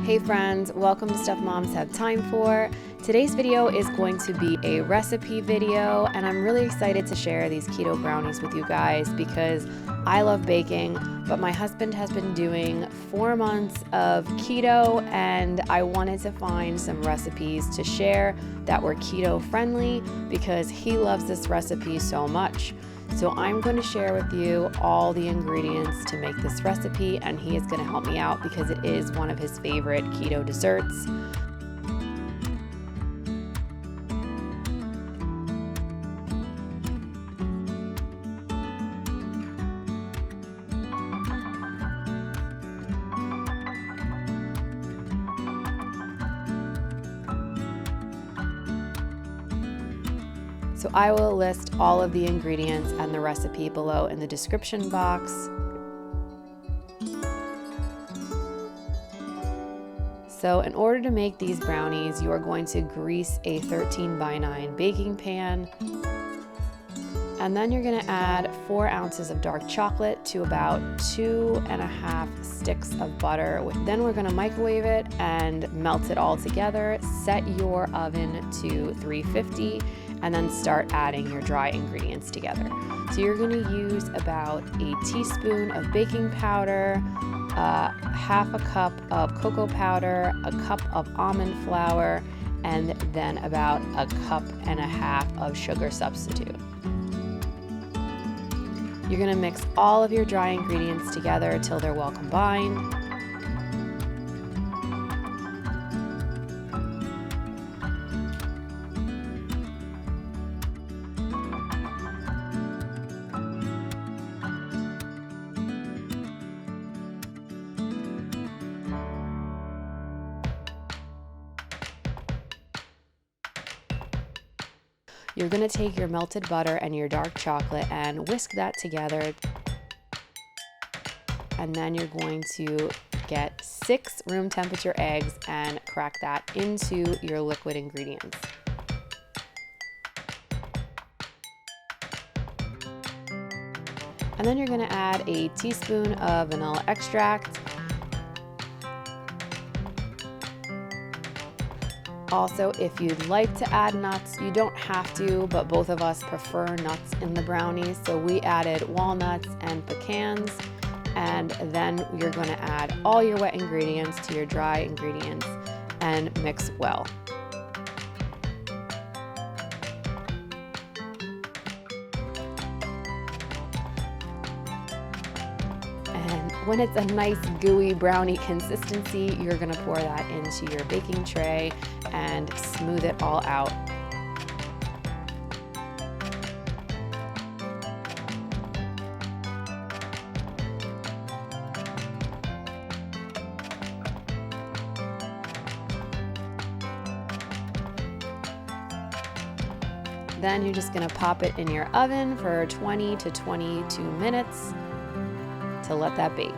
Hey friends, welcome to Stuff Moms Have Time For. Today's video is going to be a recipe video, and I'm really excited to share these keto brownies with you guys because I love baking, but my husband has been doing 4 months of keto, and I wanted to find some recipes to share that were keto friendly because he loves this recipe so much. So I'm going to share with you all the ingredients to make this recipe, and he is going to help me out because it is one of his favorite keto desserts. So I will list all of the ingredients and the recipe below in the description box. So in order to make these brownies, you are going to grease a 13x9 baking pan. And then you're going to add 4 ounces of dark chocolate to about 2.5 sticks of butter. Then we're going to microwave it and melt it all together. Set your oven to 350 and then start adding your dry ingredients together. So you're going to use about a teaspoon of baking powder, half a cup of cocoa powder, a cup of almond flour, and then about 1.5 cups of sugar substitute. You're going to mix all of your dry ingredients together till they're well combined. You're going to take your melted butter and your dark chocolate and whisk that together. And then you're going to get 6 room temperature eggs and crack that into your liquid ingredients. And then you're going to add a teaspoon of vanilla extract. Also, if you'd like to add nuts, you don't have to, but both of us prefer nuts in the brownies. So we added walnuts and pecans, and then you're going to add all your wet ingredients to your dry ingredients and mix well. And when it's a nice gooey brownie consistency, you're going to pour that into your baking tray and smooth it all out. Then you're just going to pop it in your oven for 20 to 22 minutes to let that bake.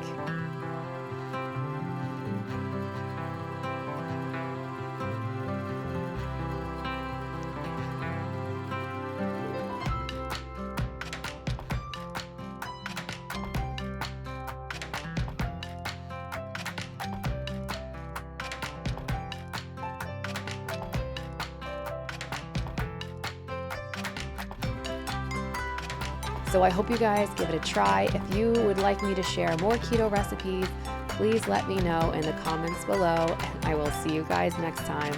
So I hope you guys give it a try. If you would like me to share more keto recipes, please let me know in the comments below, and I will see you guys next time.